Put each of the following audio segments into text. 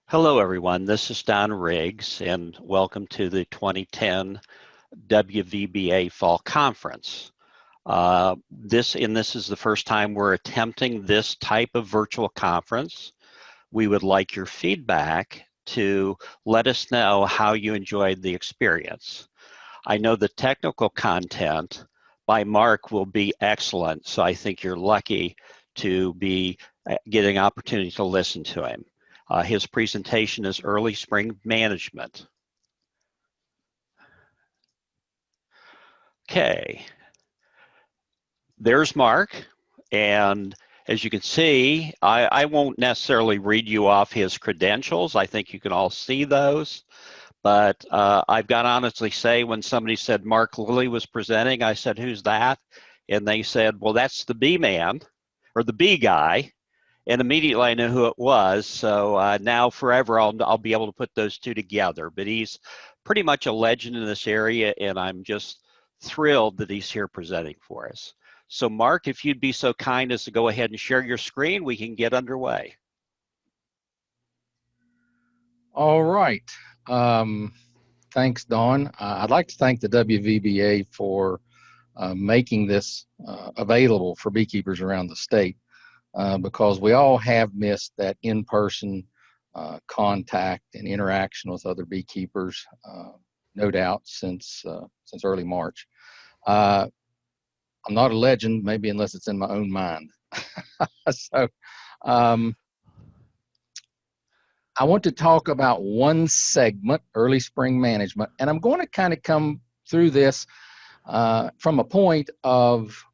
Hello, everyone. This is Don Riggs, and welcome to the 2010 WVBA Fall Conference. This is the first time we're attempting this type of virtual conference. We would like your feedback to let us know how you enjoyed the experience. I know the technical content by Mark will be excellent, so I think you're lucky to be getting an opportunity to listen to him. His presentation is early spring management. Okay, there's Mark, and as you can see, I won't necessarily read you off his credentials. I think you can all see those, but I've got to honestly say when somebody said Mark Lilly was presenting, I said, who's that? And they said, well, that's the B man, or the B guy. And immediately I knew who it was. So now forever I'll be able to put those two together. But he's pretty much a legend in this area, and I'm just thrilled that he's here presenting for us. So Mark, if you'd be so kind as to go ahead and share your screen, we can get underway. All right. Thanks, Dawn. I'd like to thank the WVBA for making this available for beekeepers around the state. Because we all have missed that in-person contact and interaction with other beekeepers, no doubt, since early March. I'm not a legend, maybe unless it's in my own mind. So I want to talk about one segment, early spring management, and I'm going to kind of come through this from a point of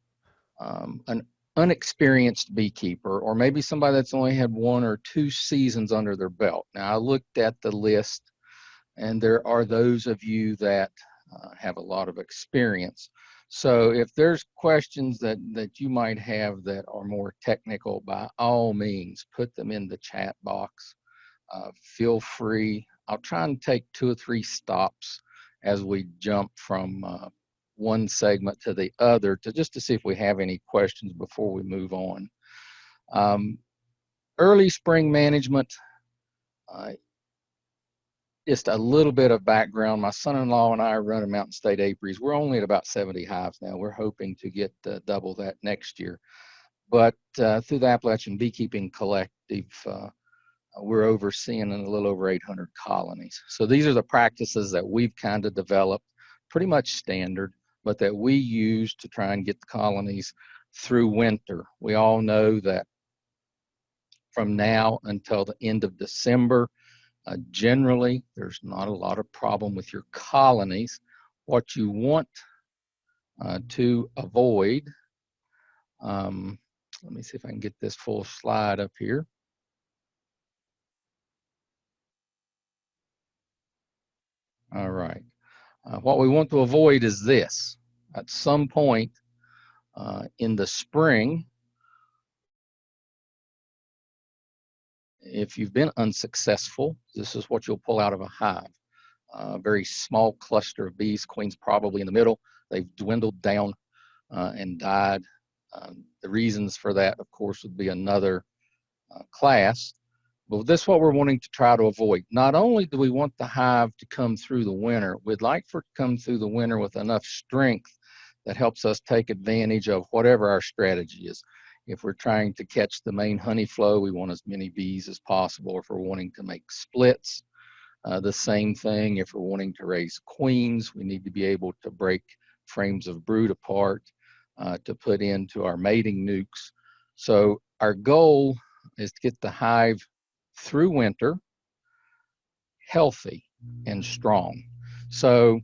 an unexperienced beekeeper, or maybe somebody that's only had 1 or 2 seasons under their belt. Now, I looked at the list, and there are those of you that have a lot of experience. So if there's questions that you might have that are more technical, by all means, put them in the chat box. Feel free. I'll try and take 2 or 3 stops as we jump from one segment to the other to see if we have any questions before we move on. Early spring management, just a little bit of background. My son-in-law and I run a Mountain State apiaries. We're only at about 70 hives now. We're hoping to get double that next year. But through the Appalachian Beekeeping Collective, we're overseeing a little over 800 colonies. So these are the practices that we've kind of developed, pretty much standard, but that we use to try and get the colonies through winter. We all know that from now until the end of December, generally, there's not a lot of problem with your colonies. What you want to avoid, let me see if I can get this full slide up here. All right. What we want to avoid is this. At some point in the spring, if you've been unsuccessful, this is what you'll pull out of a hive. A very small cluster of bees, queens probably in the middle. They've dwindled down and died. The reasons for that, of course, would be another class. But this is what we're wanting to try to avoid. Not only do we want the hive to come through the winter, we'd like for it to come through the winter with enough strength that helps us take advantage of whatever our strategy is. If we're trying to catch the main honey flow, we want as many bees as possible. If we're wanting to make splits, the same thing. If we're wanting to raise queens, we need to be able to break frames of brood apart to put into our mating nukes. So our goal is to get the hive through winter healthy and strong. So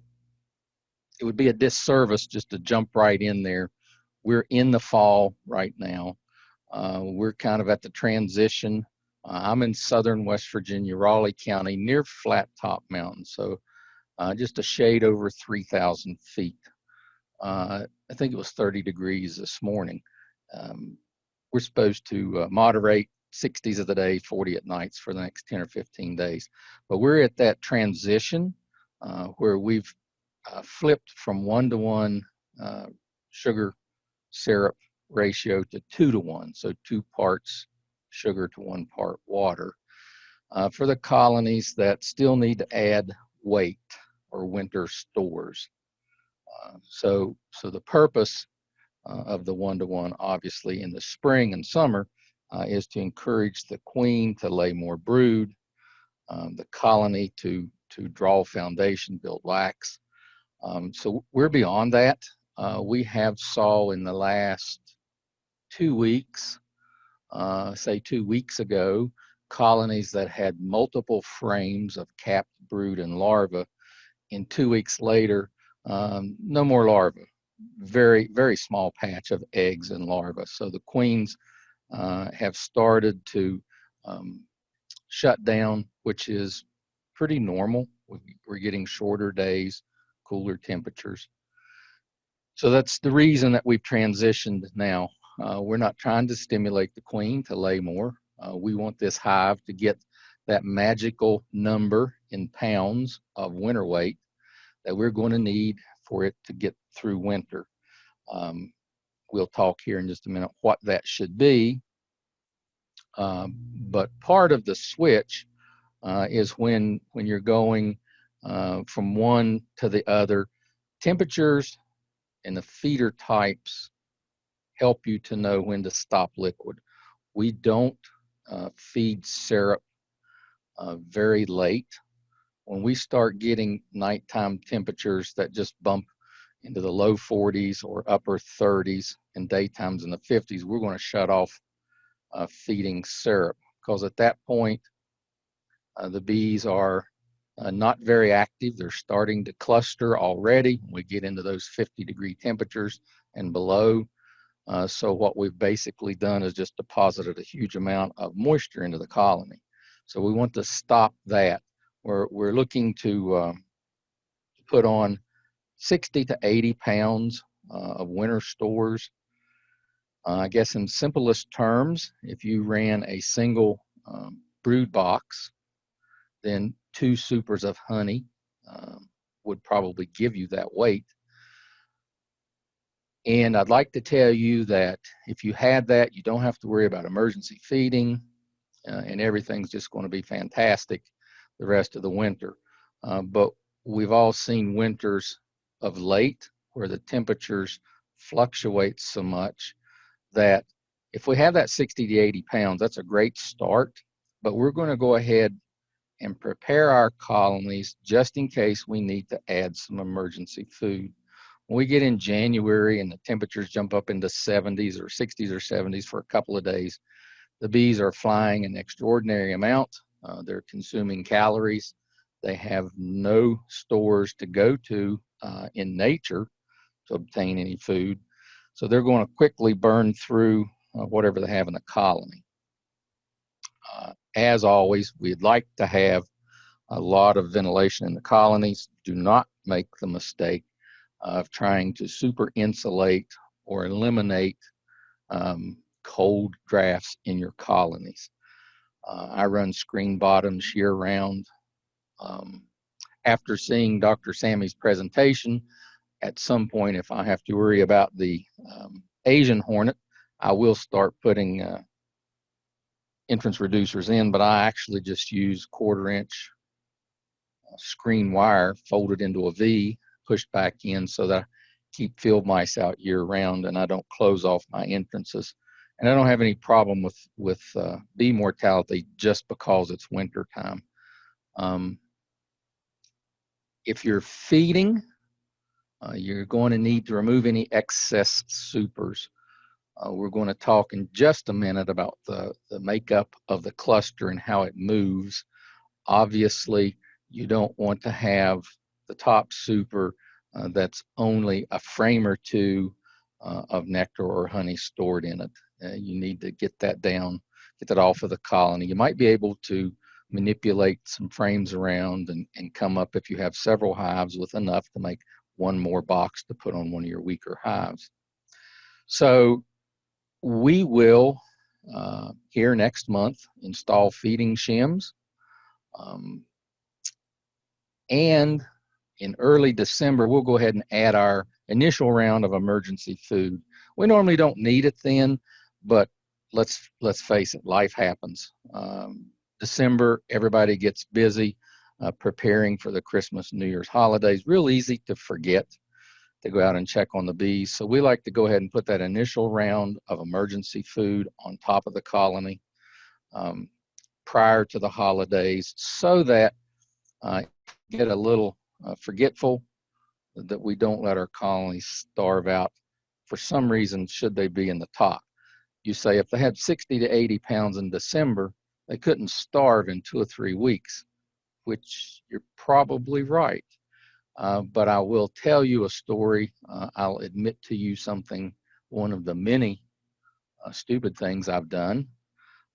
it would be a disservice just to jump right in there. We're in the fall right now. We're kind of at the transition. I'm in southern West Virginia, Raleigh County, near Flat Top Mountain, so just a shade over 3,000 feet. I think it was 30 degrees this morning. We're supposed to moderate 60s of the day, 40 at nights for the next 10 or 15 days. But we're at that transition where we've flipped from 1-to-1 sugar syrup ratio to 2-to-1, so 2 parts sugar to 1 part water. for the colonies that still need to add weight or winter stores. So the purpose of the one-to-one, obviously, in the spring and summer is to encourage the queen to lay more brood, the colony to draw foundation, build wax. So we're beyond that. We have saw in the last 2 weeks, say 2 weeks ago, colonies that had multiple frames of capped brood and larvae. And 2 weeks later, no more larvae. Very, very small patch of eggs and larvae. So the queens have started to shut down, which is pretty normal. We're getting shorter days, cooler temperatures. So that's the reason that we've transitioned now. We're not trying to stimulate the queen to lay more. We want this hive to get that magical number in pounds of winter weight that we're going to need for it to get through winter. We'll talk here in just a minute what that should be. But part of the switch is when you're going from one to the other. Temperatures and the feeder types help you to know when to stop liquid. We don't feed syrup very late. When we start getting nighttime temperatures that just bump into the low 40s or upper 30s and daytimes in the 50s, we're going to shut off feeding syrup, because at that point the bees are not very active. They're starting to cluster already when we get into those 50-degree temperatures and below. So what we've basically done is just deposited a huge amount of moisture into the colony. So we want to stop that. We're looking to put on 60 to 80 pounds of winter stores. I guess in simplest terms, if you ran a single brood box, then 2 supers of honey would probably give you that weight. And I'd like to tell you that if you had that, you don't have to worry about emergency feeding, and everything's just going to be fantastic the rest of the winter. But we've all seen winters of late where the temperatures fluctuate so much that if we have that 60 to 80 pounds, that's a great start. But we're going to go ahead and prepare our colonies just in case we need to add some emergency food. When we get in January and the temperatures jump up into 70s or 60s or 70s for a couple of days, the bees are flying an extraordinary amount. They're consuming calories. They have no stores to go to in nature to obtain any food. So they're going to quickly burn through whatever they have in the colony. As always, we'd like to have a lot of ventilation in the colonies. Do not make the mistake of trying to super insulate or eliminate cold drafts in your colonies. I run screen bottoms year round. After seeing Dr. Sammy's presentation, at some point, if I have to worry about the Asian hornet, I will start putting entrance reducers in, but I actually just use 1/4 inch screen wire folded into a V, pushed back in, so that I keep field mice out year round and I don't close off my entrances. And I don't have any problem with bee mortality just because it's winter time. If you're feeding, you're going to need to remove any excess supers. We're going to talk in just a minute about the makeup of the cluster and how it moves. Obviously, you don't want to have the top super that's only a frame or two of nectar or honey stored in it. You need to get that down, get that off of the colony. You might be able to manipulate some frames around and come up, if you have several hives, with enough to make one more box to put on one of your weaker hives. So we will, here next month, install feeding shims. And in early December, we'll go ahead and add our initial round of emergency food. We normally don't need it then, but let's face it, life happens. December, everybody gets busy preparing for the Christmas, New Year's holidays. Real easy to forget to go out and check on the bees. So we like to go ahead and put that initial round of emergency food on top of the colony prior to the holidays, so that get a little forgetful, that we don't let our colonies starve out for some reason should they be in the top. You say if they had 60 to 80 pounds in December, they couldn't starve in 2 or 3 weeks, which you're probably right. But I will tell you a story. I'll admit to you something, one of the many stupid things I've done.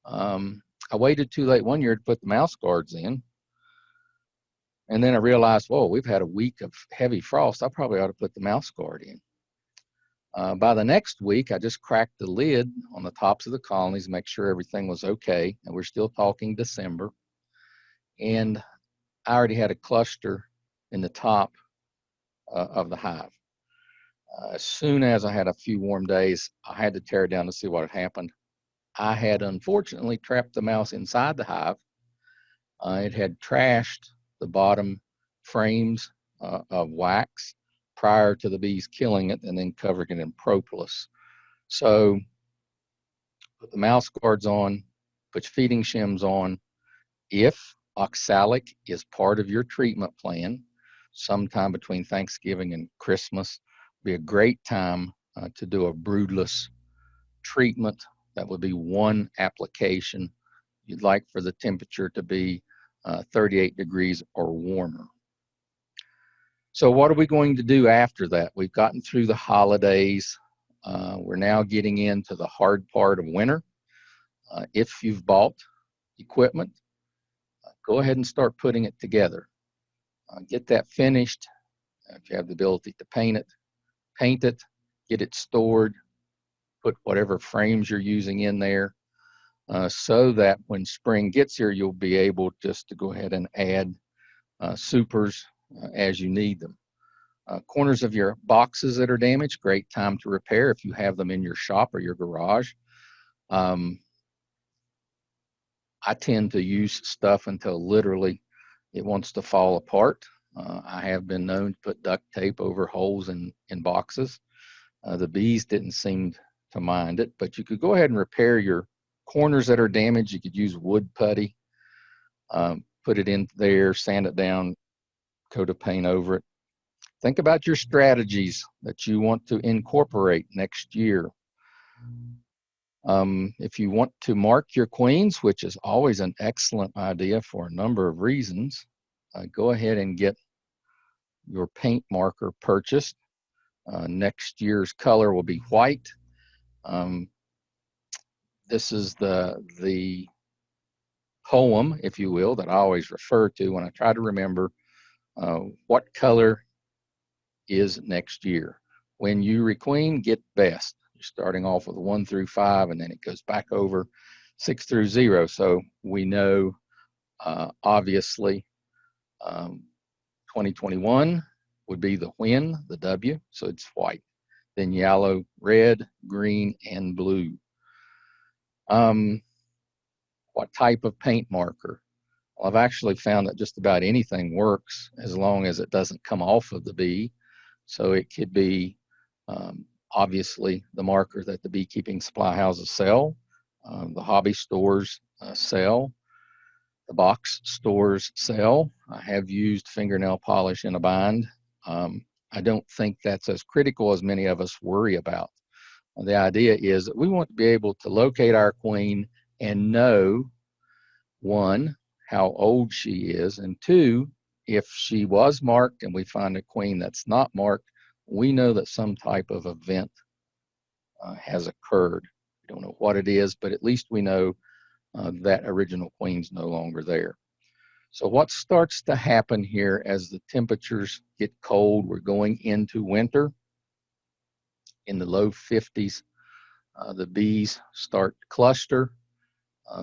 I waited too late one year to put the mouse guards in. And then I realized, whoa, we've had a week of heavy frost. I probably ought to put the mouse guard in. By the next week, I just cracked the lid on the tops of the colonies, make sure everything was okay. And we're still talking December. And I already had a cluster in the top of the hive. As soon as I had a few warm days, I had to tear it down to see what had happened. I had unfortunately trapped the mouse inside the hive. It had trashed the bottom frames of wax prior to the bees killing it, and then covered it in propolis. So put the mouse guards on, put feeding shims on. If oxalic is part of your treatment plan, sometime between Thanksgiving and Christmas would be a great time to do a broodless treatment. That would be one application. You'd like for the temperature to be 38 degrees or warmer. So what are we going to do after that? We've gotten through the holidays. We're now getting into the hard part of winter. If you've bought equipment, go ahead and start putting it together. Get that finished. If you have the ability to paint it, get it stored, put whatever frames you're using in there, so that when spring gets here, you'll be able just to go ahead and add supers as you need them. Corners of your boxes that are damaged, great time to repair if you have them in your shop or your garage. I tend to use stuff until literally it wants to fall apart. I have been known to put duct tape over holes in boxes. The bees didn't seem to mind it, but you could go ahead and repair your corners that are damaged. You could use wood putty, put it in there, sand it down, coat of paint over it. Think about your strategies that you want to incorporate next year. If you want to mark your queens, which is always an excellent idea for a number of reasons, go ahead and get your paint marker purchased. Next year's color will be white. This is the poem, if you will, that I always refer to when I try to remember what color is next year. When you requeen, get best. You're starting off with a 1 through 5, and then it goes back over 6 through 0. So we know, obviously, 2021 would be the when, the W, so it's white. Then yellow, red, green, and blue. What type of paint marker? Well, I've actually found that just about anything works as long as it doesn't come off of the bee. So it could be obviously the marker that the beekeeping supply houses sell, the hobby stores sell, the box stores sell. I have used fingernail polish in a bind. I don't think that's as critical as many of us worry about. The idea is that we want to be able to locate our queen and know, one, how old she is, and two, if she was marked and we find a queen that's not marked, we know that some type of event has occurred. We don't know what it is, but at least we know that original queen's no longer there. So what starts to happen here as the temperatures get cold, we're going into winter in the low 50s, the bees start to cluster.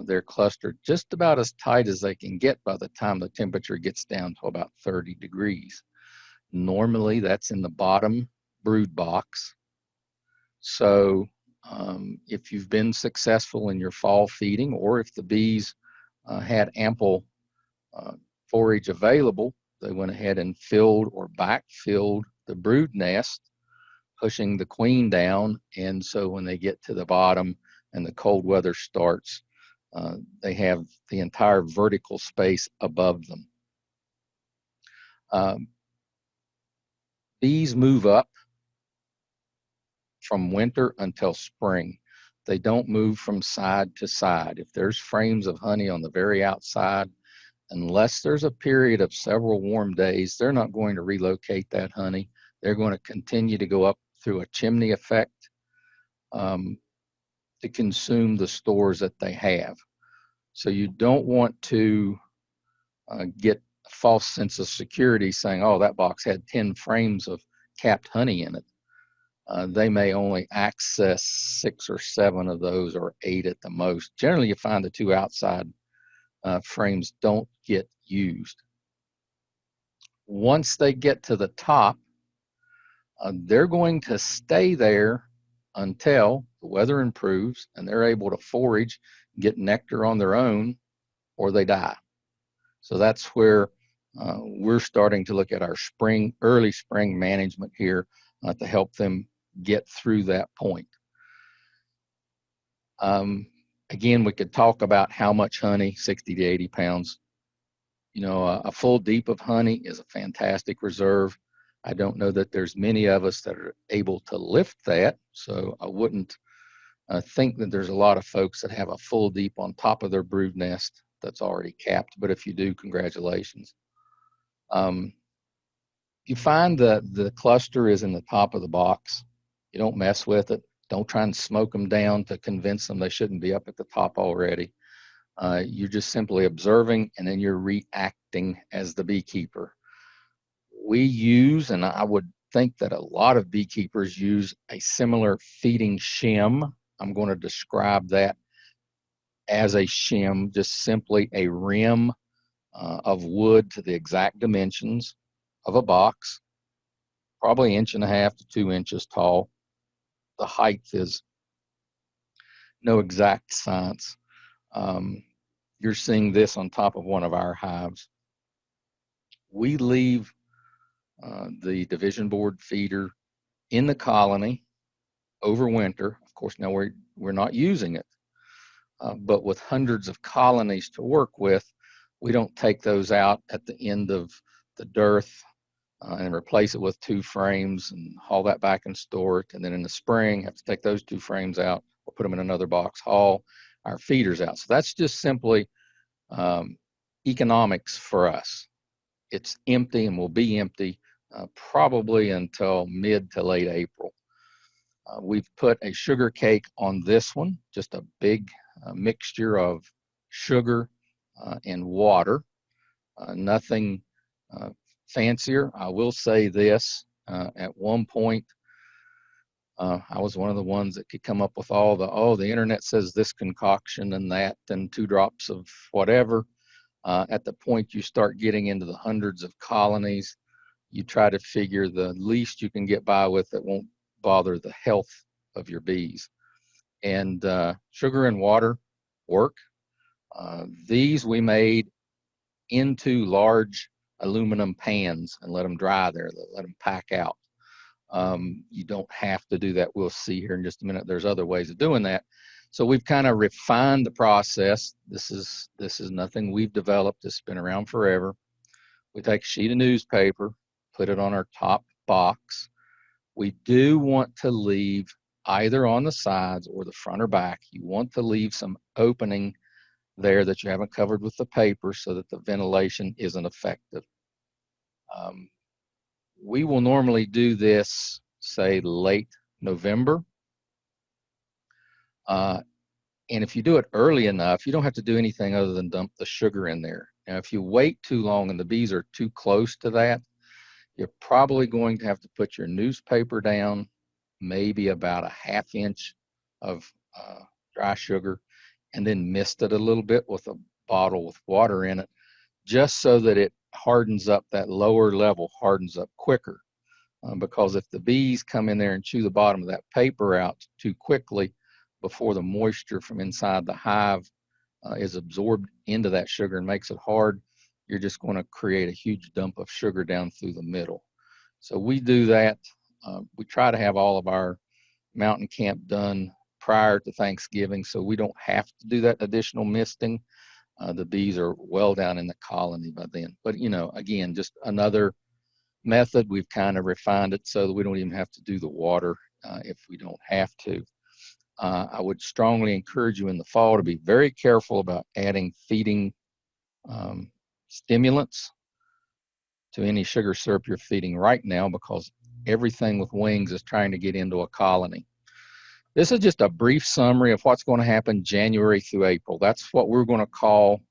They're clustered just about as tight as they can get by the time the temperature gets down to about 30 degrees. Normally that's in the bottom brood box. So if you've been successful in your fall feeding, or if the bees had ample forage available, they went ahead and filled or backfilled the brood nest, pushing the queen down. And so when they get to the bottom and the cold weather starts, they have the entire vertical space above them. Bees move up from winter until spring. They don't move from side to side. If there's frames of honey on the very outside, unless there's a period of several warm days, they're not going to relocate that honey. They're going to continue to go up through a chimney effect to consume the stores that they have. So you don't want to get a false sense of security saying, oh, that box had 10 frames of capped honey in it. They may only access 6 or 7 of those, or 8 at the most. Generally, you find the 2 outside frames don't get used. Once they get to the top, they're going to stay there until the weather improves and they're able to forage, get nectar on their own, or they die. So that's where we're starting to look at our early spring management here to help them get through that point. Again, we could talk about how much honey, 60 to 80 pounds. You know, a full deep of honey is a fantastic reserve. I don't know that there's many of us that are able to lift that, so I wouldn't think that there's a lot of folks that have a full deep on top of their brood nest that's already capped, but if you do, congratulations. You find that the cluster is in the top of the box. You don't mess with it. Don't try and smoke them down to convince them they shouldn't be up at the top already. You're just simply observing, and then you're reacting as the beekeeper. We use, and I would think that a lot of beekeepers use, a similar feeding shim. I'm going to describe that as a shim, just simply a rim of wood to the exact dimensions of a box, probably 1.5 to 2 inches tall. The height is no exact science. You're seeing this on top of one of our hives. We leave the division board feeder in the colony over winter. Of course, now we're not using it, but with hundreds of colonies to work with, we don't take those out at the end of the dearth and replace it with 2 frames and haul that back and store it. And then in the spring, have to take those 2 frames out or put them in another box, haul our feeders out. So that's just simply economics for us. It's empty and will be empty probably until mid to late April. We've put a sugar cake on this one, just a big mixture of sugar and water, nothing fancier. I will say this, at one point, I was one of the ones that could come up with all the internet says this concoction and that, and 2 drops of whatever. At the point you start getting into the hundreds of colonies, you try to figure the least you can get by with that won't bother the health of your bees. And sugar and water work. These we made into large aluminum pans and let them dry there, let them pack out. You don't have to do that. We'll see here in just a minute. There's other ways of doing that. So we've kind of refined the process. This is nothing we've developed. It's been around forever. We take a sheet of newspaper, put it on our top box. We do want to leave either on the sides or the front or back. You want to leave some opening there that you haven't covered with the paper so that the ventilation isn't effective. We will normally do this, say, late November. And if you do it early enough, you don't have to do anything other than dump the sugar in there. Now, if you wait too long and the bees are too close to that, you're probably going to have to put your newspaper down, maybe about a 1/2 inch of dry sugar, and then mist it a little bit with a bottle with water in it, just so that it hardens up, that lower level hardens up quicker. Because if the bees come in there and chew the bottom of that paper out too quickly before the moisture from inside the hive is absorbed into that sugar and makes it hard, you're just going to create a huge dump of sugar down through the middle. So we do that. We try to have all of our mountain camp done prior to Thanksgiving, so we don't have to do that additional misting. The bees are well down in the colony by then. But, you know, again, just another method. We've kind of refined it so that we don't even have to do the water if we don't have to. I would strongly encourage you in the fall to be very careful about adding feeding stimulants to any sugar syrup you're feeding right now, because everything with wings is trying to get into a colony. This is just a brief summary of what's going to happen January through April. That's what we're going to call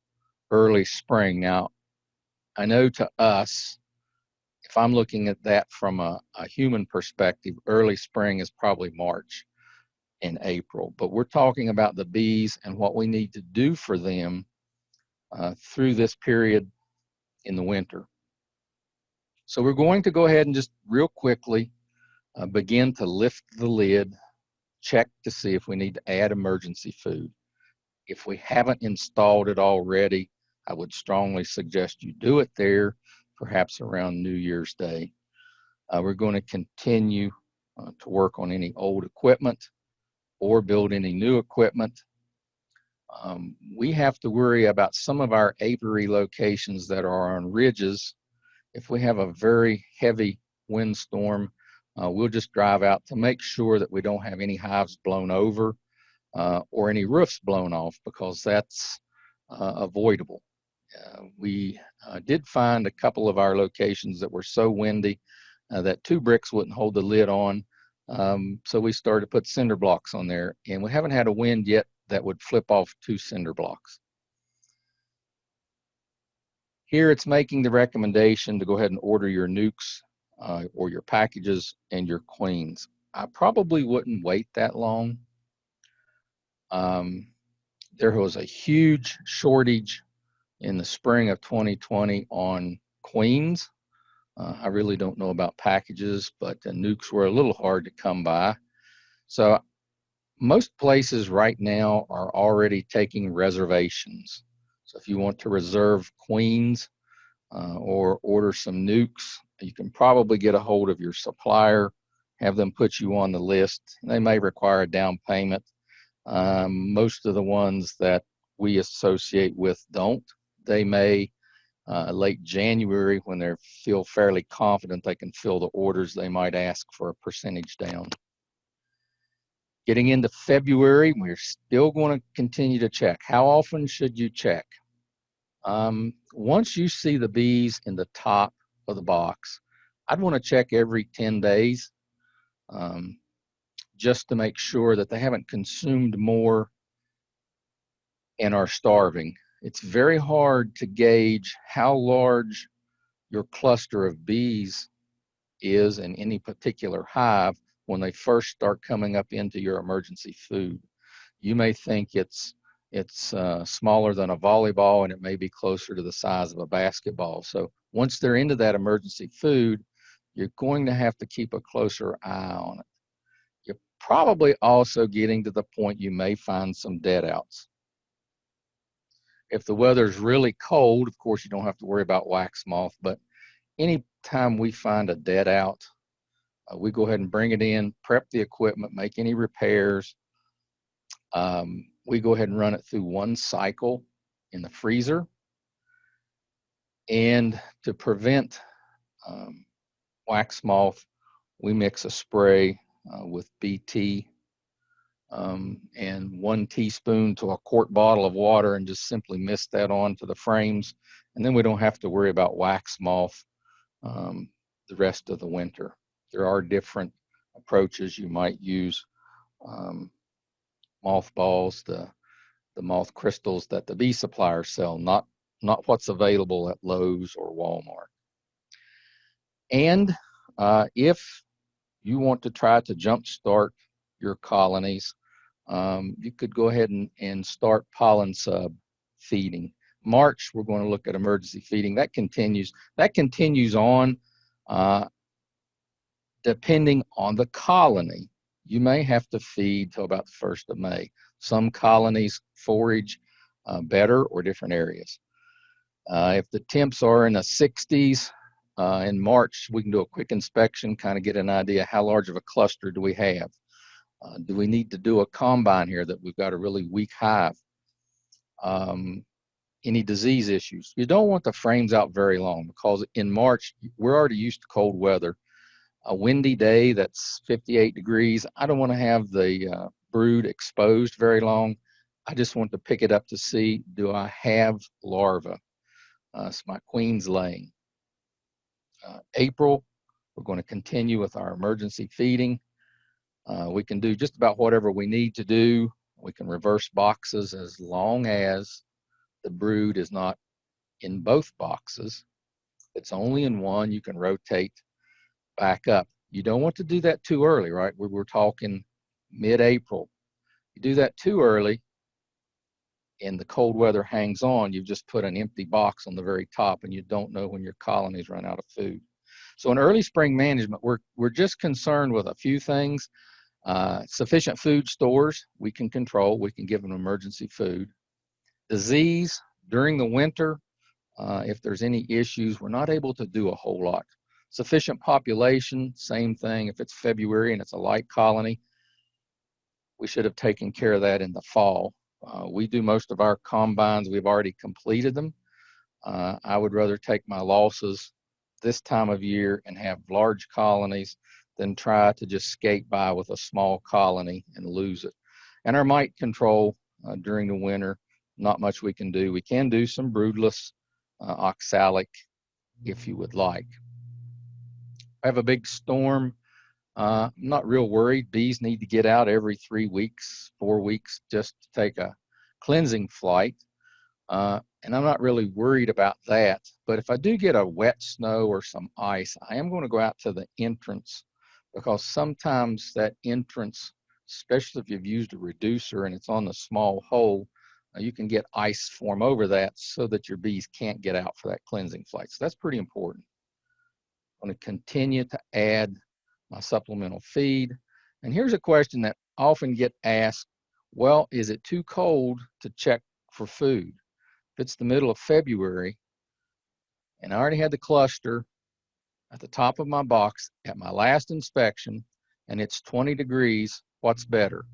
early spring. Now, I know to us, if I'm looking at that from a human perspective, early spring is probably March and April. But we're talking about the bees and what we need to do for them through this period in the winter. So we're going to go ahead and just real quickly begin to lift the lid, check to see if we need to add emergency food. If we haven't installed it already, I would strongly suggest you do it there, perhaps around New Year's Day. We're going to continue to work on any old equipment or build any new equipment. We have to worry about some of our apiary locations that are on ridges. If we have a very heavy windstorm, we'll just drive out to make sure that we don't have any hives blown over or any roofs blown off, because that's avoidable. We did find a couple of our locations that were so windy that 2 bricks wouldn't hold the lid on. So we started to put cinder blocks on there, and we haven't had a wind yet that would flip off 2 cinder blocks. Here it's making the recommendation to go ahead and order your nukes or your packages and your queens. I probably wouldn't wait that long. There was a huge shortage in the spring of 2020 on queens. I really don't know about packages, but the nukes were a little hard to come by. So most places right now are already taking reservations. So if you want to reserve queens or order some nukes, you can probably get a hold of your supplier, have them put you on the list. They may require a down payment. Most of the ones that we associate with don't. They may, late January, when they feel fairly confident they can fill the orders, they might ask for a percentage down. Getting into February, we're still going to continue to check. How often should you check? Once you see the bees in the top of the box, I'd want to check every 10 days just to make sure that they haven't consumed more and are starving. It's very hard to gauge how large your cluster of bees is in any particular hive when they first start coming up into your emergency food. You may think it's smaller than a volleyball, and it may be closer to the size of a basketball. So once they're into that emergency food, you're going to have to keep a closer eye on it. You're probably also getting to the point you may find some dead outs. If the weather's really cold, of course, you don't have to worry about wax moth, but anytime we find a dead out, we go ahead and bring it in, prep the equipment, make any repairs. We go ahead and run it through 1 cycle in the freezer. And to prevent wax moth, we mix a spray with BT and 1 teaspoon to a quart bottle of water, and just simply mist that onto the frames. And then we don't have to worry about wax moth the rest of the winter. There are different approaches. You might use mothballs, the moth crystals that the bee suppliers sell, not what's available at Lowe's or Walmart. And if you want to try to jumpstart your colonies, you could go ahead and start pollen sub feeding. March, we're going to look at emergency feeding. That continues on depending on the colony. You may have to feed till about the 1st of May. Some colonies forage better or different areas. If the temps are in the 60s in March, we can do a quick inspection, kind of get an idea how large of a cluster do we have. Do we need to do a combine here that we've got a really weak hive? Any disease issues? You don't want the frames out very long, because in March, we're already used to cold weather. A windy day that's 58 degrees, I don't want to have the brood exposed very long. I just want to pick it up to see, do I have larvae? So my queen's laying. April, we're going to continue with our emergency feeding. We can do just about whatever we need to do. We can reverse boxes as long as the brood is not in both boxes. If it's only in one, you can rotate back up. You don't want to do that too early, right? We were talking mid-April. You do that too early and the cold weather hangs on, you've just put an empty box on the very top and you don't know when your colonies run out of food. So in early spring management, we're just concerned with a few things. Sufficient food stores we can control. We can give them emergency food. Disease during the winter, if there's any issues, we're not able to do a whole lot. Sufficient population, same thing. If it's February and it's a light colony, we should have taken care of that in the fall. We do most of our combines. We've already completed them. I would rather take my losses this time of year and have large colonies than try to just skate by with a small colony and lose it. And our mite control during the winter, not much we can do. We can do some broodless oxalic if you would like. I have a big storm. I'm not real worried. Bees need to get out every 3 weeks, 4 weeks, just to take a cleansing flight. And I'm not really worried about that. But if I do get a wet snow or some ice, I am going to go out to the entrance, because sometimes that entrance, especially if you've used a reducer and it's on the small hole, you can get ice form over that so that your bees can't get out for that cleansing flight. So that's pretty important. I'm going to continue to add my supplemental feed. And here's a question that I often get asked, well, is it too cold to check for food? If it's the middle of February and I already had the cluster at the top of my box at my last inspection and it's 20 degrees, what's better?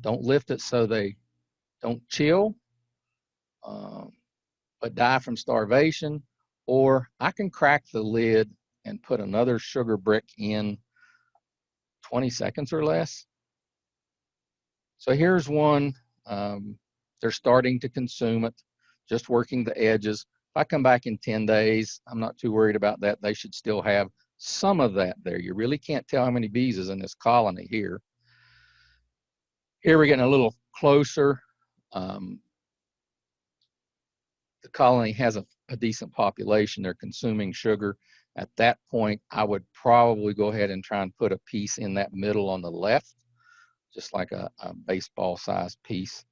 Don't lift it so they don't chill, but die from starvation, or I can crack the lid and put another sugar brick in 20 seconds or less. So here's one. They're starting to consume it, just working the edges. If I come back in 10 days, I'm not too worried about that. They should still have some of that there. You really can't tell how many bees is in this colony here. Here we're getting a little closer. The colony has a decent population. They're consuming sugar. At that point, I would probably go ahead and try and put a piece in that middle on the left, just like a baseball-sized piece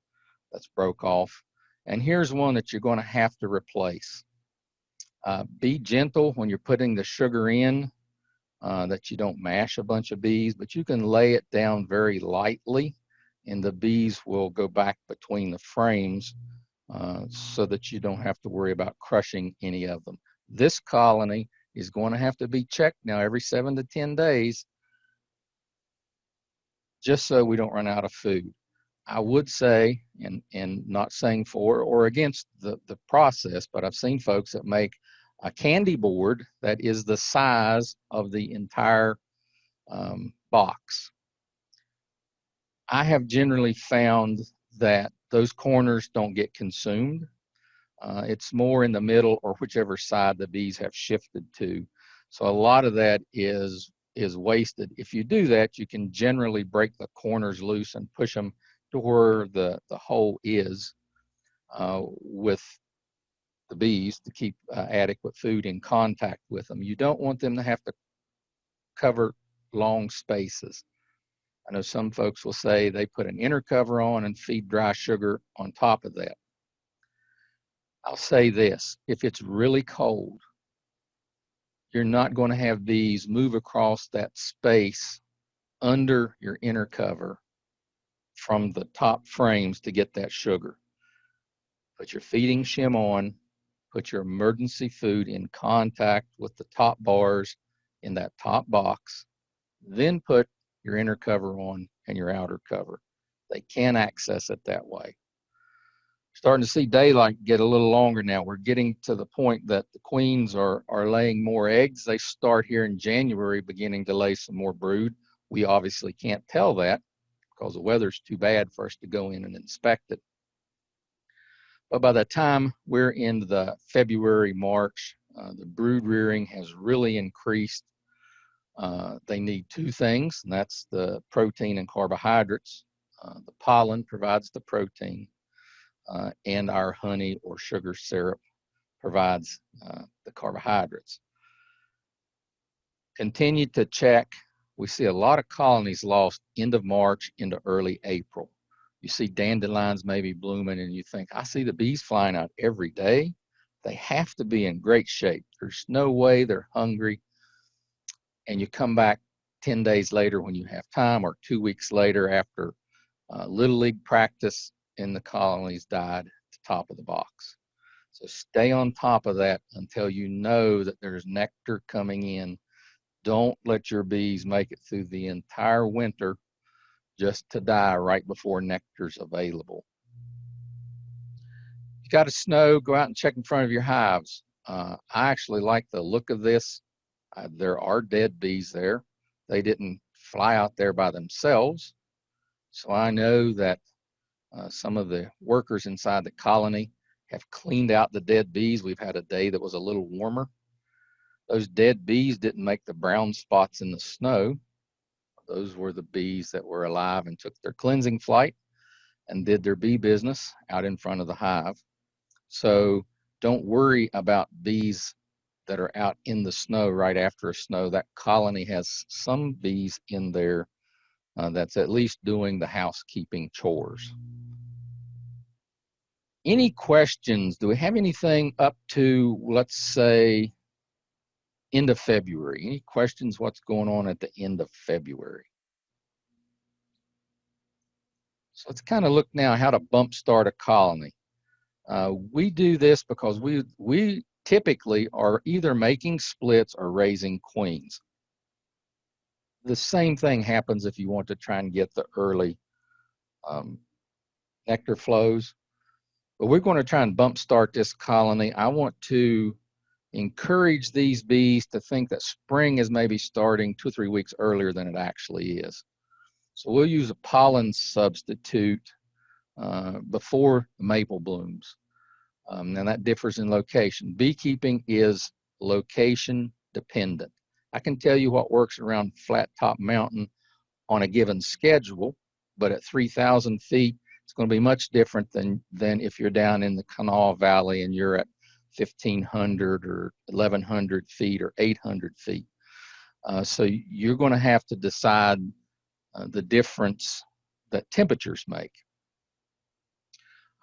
that's broke off. And here's one that you're going to have to replace. Be gentle when you're putting the sugar in, that you don't mash a bunch of bees, but you can lay it down very lightly, and the bees will go back between the frames so that you don't have to worry about crushing any of them. This colony is going to have to be checked now every 7 to 10 days, just so we don't run out of food. I would say, and not saying for or against the process, but I've seen folks that make a candy board that is the size of the entire box. I have generally found that those corners don't get consumed. It's more in the middle or whichever side the bees have shifted to. So a lot of that is wasted. If you do that, you can generally break the corners loose and push them to where the hole is with the bees to keep adequate food in contact with them. You don't want them to have to cover long spaces. I know some folks will say they put an inner cover on and feed dry sugar on top of that. I'll say this, if it's really cold, you're not going to have bees move across that space under your inner cover from the top frames to get that sugar. Put your feeding shim on, put your emergency food in contact with the top bars in that top box, then put your inner cover on and your outer cover. They can access it that way. Starting to see daylight get a little longer now. We're getting to the point that the queens are laying more eggs. They start here in January beginning to lay some more brood. We obviously can't tell that because the weather's too bad for us to go in and inspect it. But by the time we're in the February, March, the brood rearing has really increased. They need two things, and that's the protein and carbohydrates. The pollen provides the protein, and our honey or sugar syrup provides the carbohydrates. Continue to check. We see a lot of colonies lost end of March into early April. You see dandelions maybe blooming and you think, I see the bees flying out every day. They have to be in great shape. There's no way they're hungry. And you come back 10 days later when you have time, or 2 weeks later after Little League practice and the colonies died at the top of the box. So stay on top of that until you know that there's nectar coming in. Don't let your bees make it through the entire winter just to die right before nectar's available. If you got a snow, go out and check in front of your hives. I actually like the look of this. There are dead bees there. They didn't fly out there by themselves. So I know that some of the workers inside the colony have cleaned out the dead bees. We've had a day that was a little warmer. Those dead bees didn't make the brown spots in the snow. Those were the bees that were alive and took their cleansing flight and did their bee business out in front of the hive. So don't worry about bees that are out in the snow right after a snow. That colony has some bees in there that's at least doing the housekeeping chores. Any questions? Do we have anything up to, let's say, end of February? Any questions what's going on at the end of February? So let's kind of look now how to bump start a colony. We do this because we typically are either making splits or raising queens. The same thing happens if you want to try and get the early nectar flows. But we're going to try and bump start this colony. I want to encourage these bees to think that spring is maybe starting 2 or 3 weeks earlier than it actually is. So we'll use a pollen substitute before the maple blooms. And that differs in location. Beekeeping is location dependent. I can tell you what works around Flat Top Mountain on a given schedule, but at 3,000 feet, it's going to be much different than if you're down in the Kanawha Valley and you're at 1,500 or 1,100 feet or 800 feet. So you're going to have to decide the difference that temperatures make.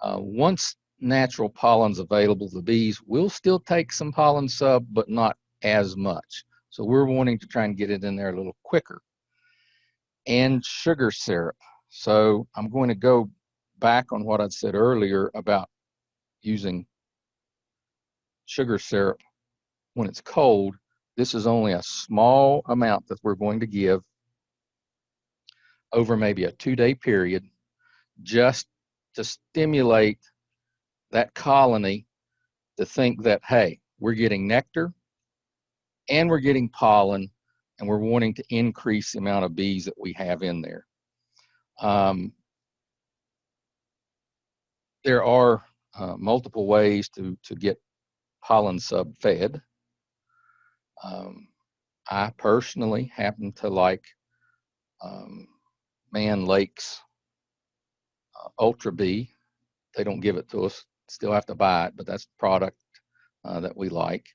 Once natural pollen's available, the bees will still take some pollen sub, but not as much. So we're wanting to try and get it in there a little quicker. And sugar syrup. So I'm going to go back on what I said earlier about using sugar syrup when it's cold. This is only a small amount that we're going to give over maybe a 2-day period, just to stimulate that colony to think that, hey, we're getting nectar and we're getting pollen and we're wanting to increase the amount of bees that we have in there. There are multiple ways to get pollen sub fed. I personally happen to like Man Lake's Ultra Bee. They don't give it to us, still have to buy it, but that's the product that we like.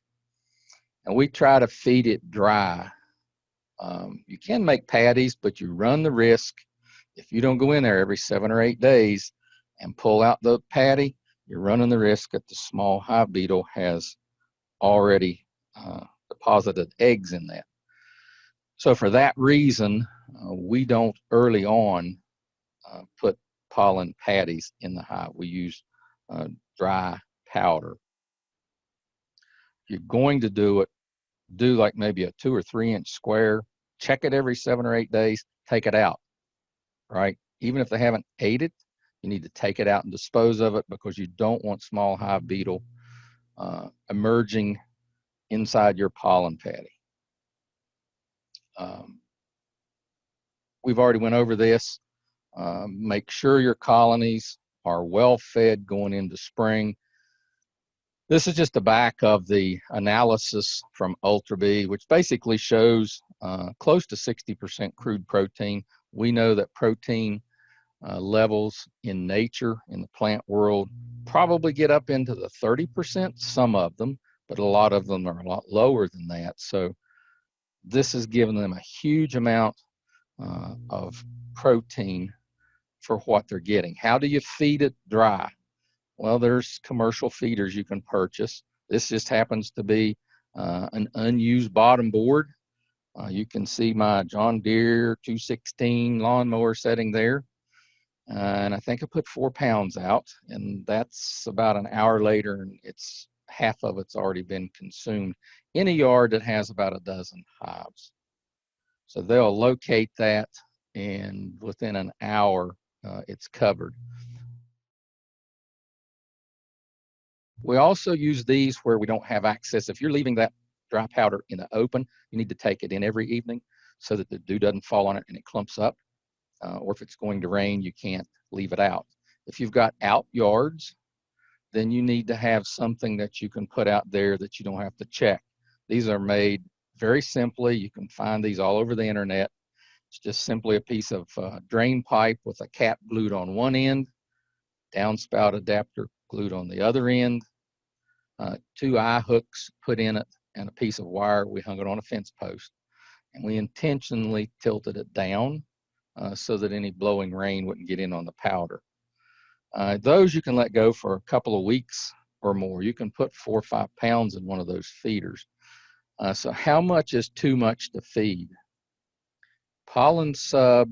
And we try to feed it dry. You can make patties, but you run the risk, if you don't go in there every 7 or 8 days and pull out the patty, you're running the risk that the small hive beetle has already deposited eggs in that. So for that reason, we don't early on put pollen patties in the hive. We use dry powder. If you're going to do it, do like maybe a 2 or 3 inch square, check it every 7 or 8 days, take it out, right? Even if they haven't ate it, you need to take it out and dispose of it, because you don't want small hive beetle emerging inside your pollen patty. We've already went over this. Make sure your colonies are well fed going into spring. This is just the back of the analysis from Ultra Bee, which basically shows close to 60% crude protein. We know that protein levels in nature, in the plant world, probably get up into the 30%, some of them, but a lot of them are a lot lower than that. So this is giving them a huge amount of protein for what they're getting. How do you feed it dry? Well, there's commercial feeders you can purchase. This just happens to be an unused bottom board. You can see my John Deere 216 lawnmower setting there. And I think I put 4 pounds out, and that's about an hour later, and it's half of it's already been consumed in a yard that has about a dozen hives. So they'll locate that, and within an hour, it's covered. We also use these where we don't have access. If you're leaving that dry powder in the open, you need to take it in every evening so that the dew doesn't fall on it and it clumps up. Or if it's going to rain, you can't leave it out. If you've got out yards, then you need to have something that you can put out there that you don't have to check. These are made very simply. You can find these all over the internet. It's just simply a piece of drain pipe with a cap glued on one end, downspout adapter glued on the other end, 2 eye hooks put in it, and a piece of wire. We hung it on a fence post, and we intentionally tilted it down so that any blowing rain wouldn't get in on the powder. Those you can let go for a couple of weeks or more. You can put 4 or 5 pounds in one of those feeders. So how much is too much to feed? Pollen sub,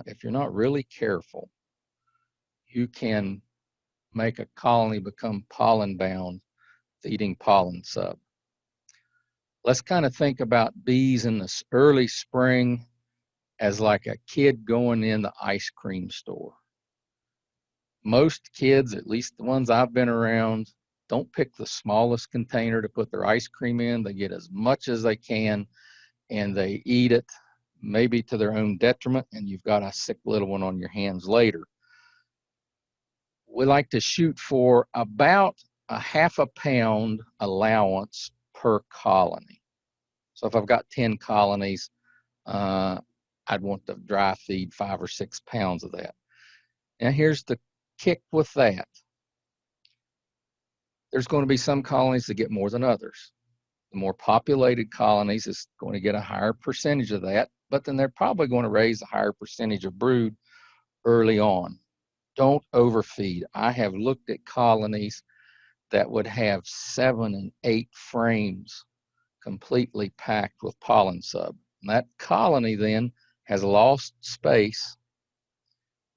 if you're not really careful, you can make a colony become pollen bound feeding pollen sub. Let's kind of think about bees in the early spring as like a kid going in the ice cream store. Most kids, at least the ones I've been around, don't pick the smallest container to put their ice cream in. They get as much as they can, and they eat it, maybe to their own detriment, and you've got a sick little one on your hands later. We like to shoot for about a ½ pound allowance per colony. So if I've got 10 colonies, I'd want to dry feed 5 or 6 pounds of that. Now here's the kick with that. There's going to be some colonies that get more than others. The more populated colonies is going to get a higher percentage of that, but then they're probably going to raise a higher percentage of brood early on. Don't overfeed. I have looked at colonies that would have 7 and 8 frames completely packed with pollen sub. And that colony then has lost space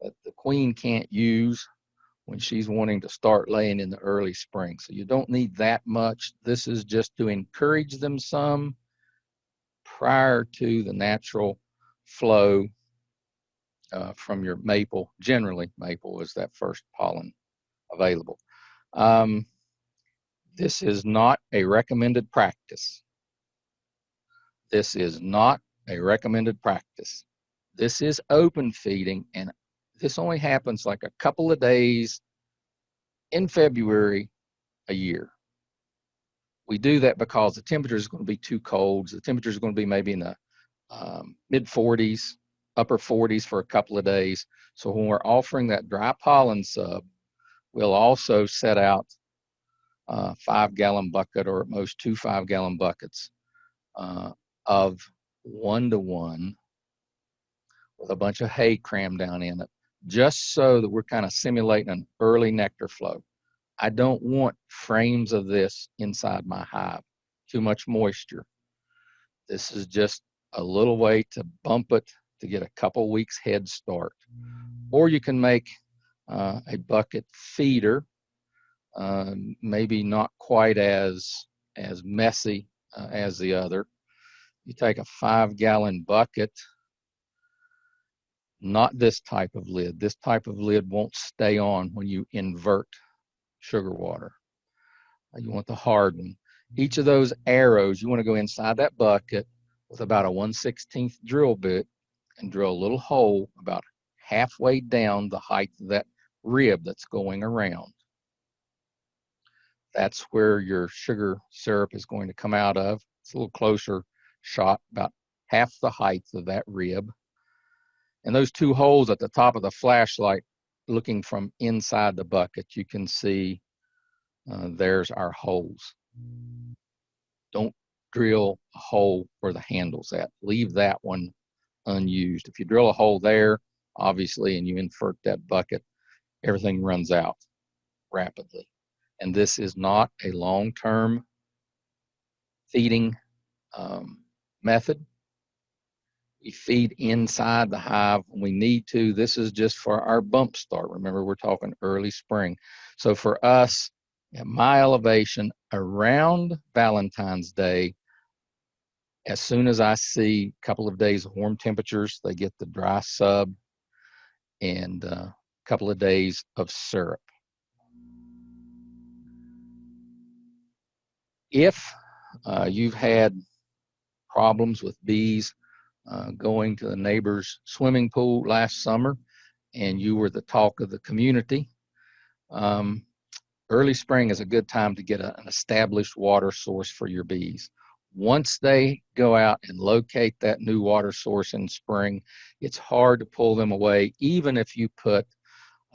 that the queen can't use when she's wanting to start laying in the early spring. So you don't need that much. This is just to encourage them some prior to the natural flow from your maple. Generally, maple is that first pollen available. This is not a recommended practice. This is not a recommended practice. This is open feeding, and this only happens like a couple of days in February a year. We do that because the temperature is going to be too cold. The temperature is going to be maybe in the mid 40s, upper 40s for a couple of days. So when we're offering that dry pollen sub, we'll also set out a 5-gallon bucket, or at most 2 5-gallon buckets of 1-to-1 with a bunch of hay crammed down in it, just so that we're kind of simulating an early nectar flow. I don't want frames of this inside my hive. Too much moisture. This is just a little way to bump it to get a couple weeks head start. Or you can make a bucket feeder maybe not quite as messy as the other. You take a 5-gallon bucket, not this type of lid. This type of lid won't stay on when you invert sugar water. You want the hard one. Each of those arrows, you want to go inside that bucket with about a 1/16 drill bit and drill a little hole about halfway down the height of that rib that's going around. That's where your sugar syrup is going to come out of. It's a little closer shot, about half the height of that rib. And those two holes at the top of the flashlight, looking from inside the bucket, you can see there's our holes. Don't drill a hole where the handle's at. Leave that one unused. If you drill a hole there, obviously, and you invert that bucket, everything runs out rapidly. And this is not a long-term feeding method. We feed inside the hive when we need to. This is just for our bump start. Remember, we're talking early spring. So for us, at my elevation, around Valentine's Day, as soon as I see a couple of days of warm temperatures, they get the dry sub and a couple of days of syrup. If you've had problems with bees going to the neighbor's swimming pool last summer and you were the talk of the community, early spring is a good time to get an established water source for your bees. Once they go out and locate that new water source in spring, it's hard to pull them away, even if you put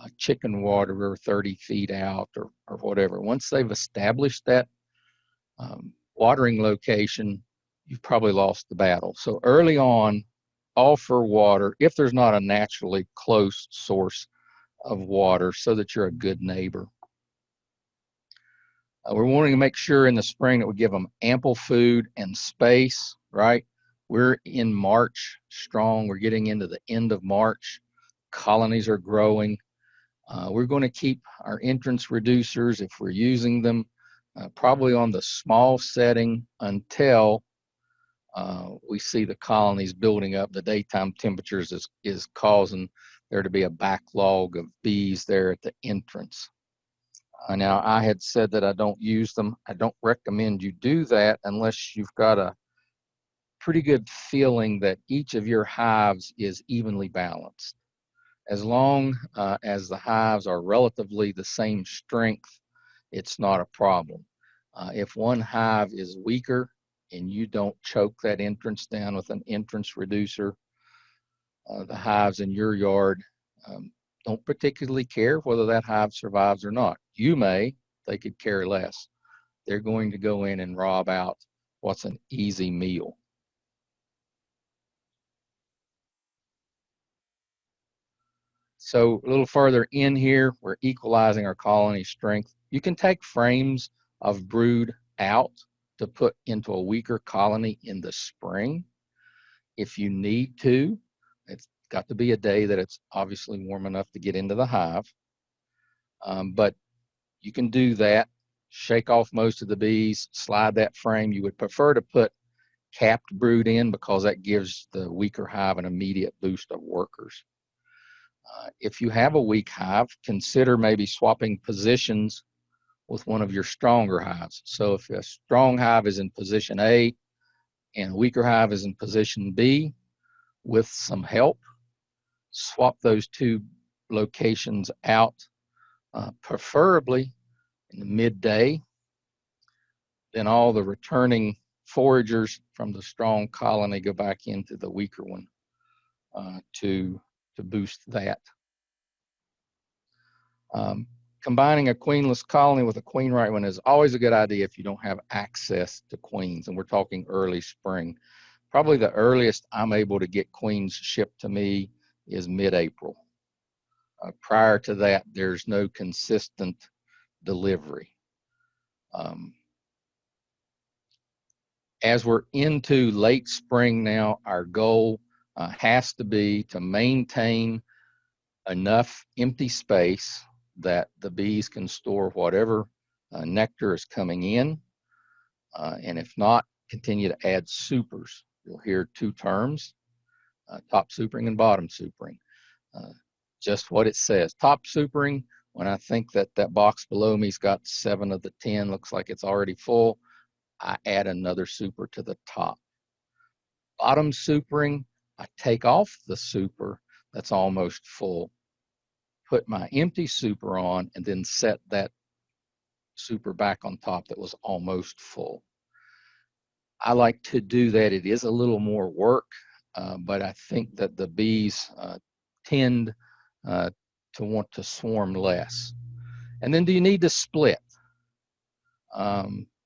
a chicken waterer 30 feet out or whatever. Once they've established that watering location, you've probably lost the battle. So early on, offer water if there's not a naturally close source of water, so that you're a good neighbor. We're wanting to make sure in the spring that we give them ample food and space, right? We're in March strong. We're getting into the end of March. Colonies are growing. We're going to keep our entrance reducers, if we're using them, probably on the small setting until we see the colonies building up. The daytime temperatures is causing there to be a backlog of bees there at the entrance. Now, I had said that I don't use them. I don't recommend you do that unless you've got a pretty good feeling that each of your hives is evenly balanced. As long as the hives are relatively the same strength, it's not a problem. If one hive is weaker and you don't choke that entrance down with an entrance reducer, the hives in your yard don't particularly care whether that hive survives or not. You may, they could care less. They're going to go in and rob out what's an easy meal. So a little further in here, we're equalizing our colony strength. You can take frames of brood out to put into a weaker colony in the spring if you need to. It's got to be a day that it's obviously warm enough to get into the hive. But you can do that, shake off most of the bees, slide that frame. You would prefer to put capped brood in because that gives the weaker hive an immediate boost of workers. If you have a weak hive, consider maybe swapping positions with one of your stronger hives. So if a strong hive is in position A and a weaker hive is in position B, with some help, swap those two locations out, preferably in the midday. Then all the returning foragers from the strong colony go back into the weaker one to boost that. Combining a queenless colony with a queen right one is always a good idea if you don't have access to queens, and we're talking early spring. Probably the earliest I'm able to get queens shipped to me is mid-April. Prior to that, there's no consistent delivery. As we're into late spring now, our goal has to be to maintain enough empty space that the bees can store whatever nectar is coming in, and if not, continue to add supers. You'll hear two terms, top supering and bottom supering. Just what it says, top supering. When I think that that box below me's got 7 of the 10, looks like it's already full, I add another super to the top. Bottom supering, I take off the super that's almost full, put my empty super on, and then set that super back on top that was almost full. I like to do that. It is a little more work, but I think that the bees tend to want to swarm less. And then do you need to split?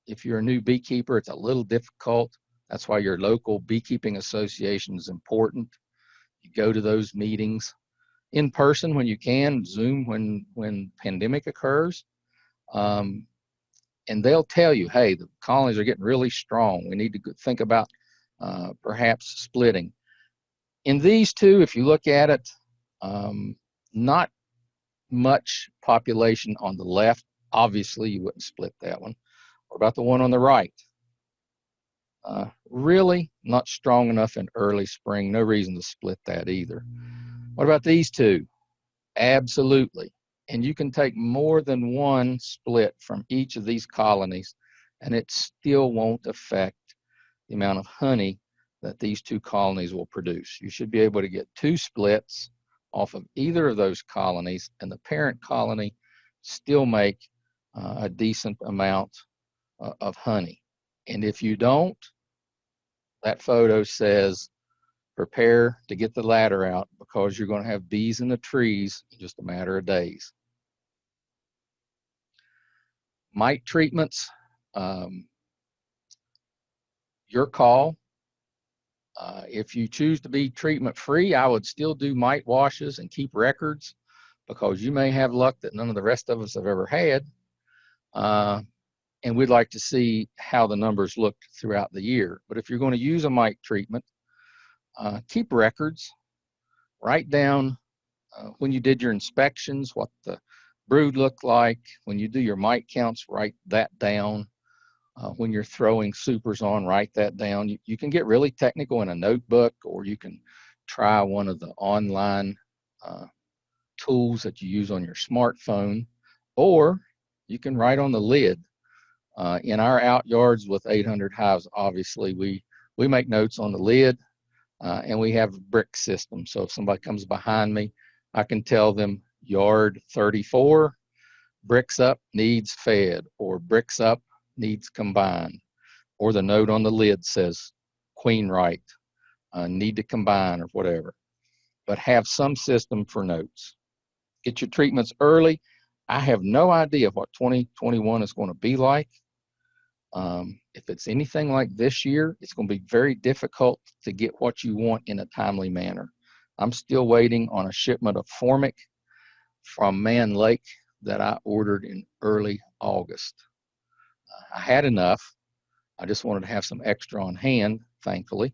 If you're a new beekeeper, it's a little difficult. That's why your local beekeeping association is important. You go to those meetings in person when you can, Zoom when pandemic occurs. And they'll tell you, hey, the colonies are getting really strong. We need to think about perhaps splitting. In these two, if you look at it, not much population on the left. Obviously, you wouldn't split that one. What about the one on the right? Really not strong enough in early spring. No reason to split that either. What about these two? Absolutely. And you can take more than one split from each of these colonies, and it still won't affect the amount of honey that these two colonies will produce. You should be able to get 2 splits off of either of those colonies, and the parent colony still make a decent amount of honey. And if you don't, that photo says prepare to get the ladder out, because you're going to have bees in the trees in just a matter of days. Mite treatments, your call. If you choose to be treatment free, I would still do mite washes and keep records, because you may have luck that none of the rest of us have ever had. And we'd like to see how the numbers look throughout the year. But if you're going to use a mite treatment, keep records. Write down when you did your inspections, what the brood looked like. When you do your mite counts, write that down. When you're throwing supers on, write that down. You can get really technical in a notebook, or you can try one of the online tools that you use on your smartphone, or you can write on the lid. In our out yards with 800 hives, obviously, we make notes on the lid, and we have a brick system. So if somebody comes behind me, I can tell them yard 34, bricks up, needs fed, or bricks up, needs combined, or the note on the lid says queen right, need to combine, or whatever. But have some system for notes. Get your treatments early. I have no idea what 2021 is going to be like. If it's anything like this year, it's going to be very difficult to get what you want in a timely manner. I'm still waiting on a shipment of formic from Man Lake that I ordered in early August. I had enough. I just wanted to have some extra on hand, thankfully,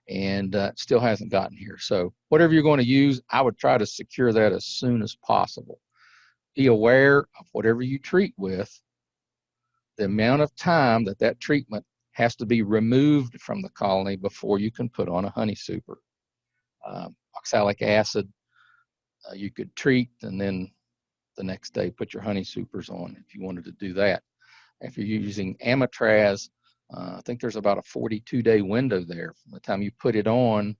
and it still hasn't gotten here. So whatever you're going to use, I would try to secure that as soon as possible. Be aware of whatever you treat with, the amount of time that that treatment has to be removed from the colony before you can put on a honey super. Oxalic acid, you could treat and then the next day put your honey supers on if you wanted to do that. If you're using amitraz, I think there's about a 42-day window there from the time you put it on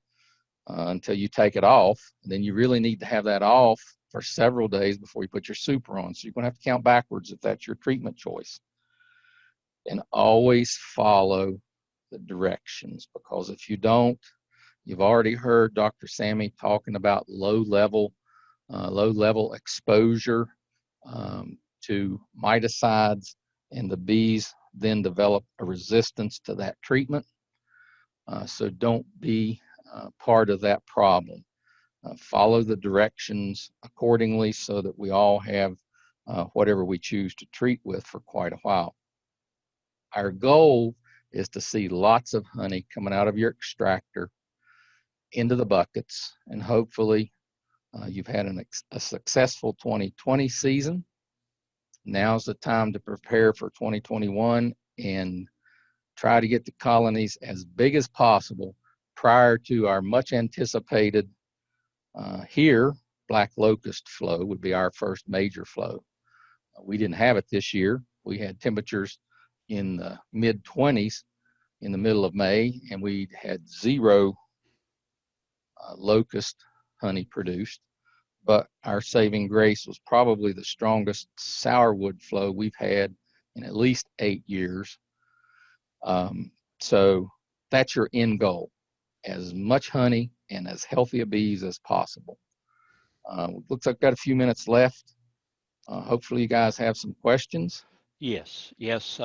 until you take it off. And then you really need to have that off for several days before you put your super on. So you're going to have to count backwards if that's your treatment choice. And always follow the directions, because if you don't, you've already heard Dr. Sammy talking about low level exposure to miticides, and the bees then develop a resistance to that treatment. So don't be part of that problem. Follow the directions accordingly so that we all have whatever we choose to treat with for quite a while. Our goal is to see lots of honey coming out of your extractor into the buckets, and hopefully you've had a successful 2020 season. now's the time to prepare for 2021 and try to get the colonies as big as possible prior to our much anticipated here, black locust flow would be our first major flow. We didn't have it this year. We had temperatures in the mid-20s in the middle of May, and we had zero locust honey produced. But our saving grace was probably the strongest sourwood flow we've had in at least 8 years. So that's your end goal, as much honey and as healthy a bees as possible. Looks like I've got a few minutes left. Hopefully you guys have some questions. Yes, yes,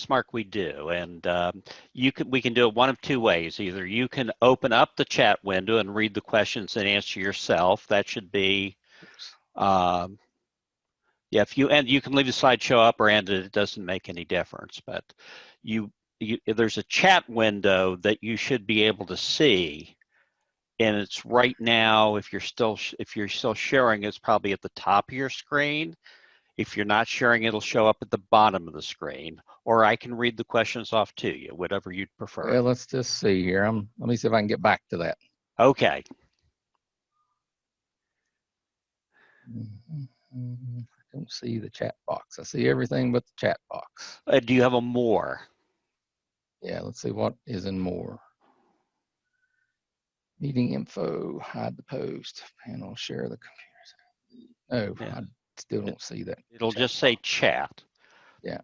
Mark, we do. And we can do it one of two ways. Either you can open up the chat window and read the questions and answer yourself. That should be, yeah, you can leave the slideshow up or end it. It doesn't make any difference. But there's a chat window that you should be able to see, and it's right now. If you're still sharing, it's probably at the top of your screen. If you're not sharing, it'll show up at the bottom of the screen, or I can read the questions off to you, whatever you'd prefer. Well, let's just see here. Let me see if I can get back to that. Okay. I don't see the chat box. I see everything but the chat box. Do you have a more? Yeah, let's see what is in more. Meeting info, hide the post, panel, share the computers. Oh, yeah. I still don't see that. It'll just say chat. Yeah.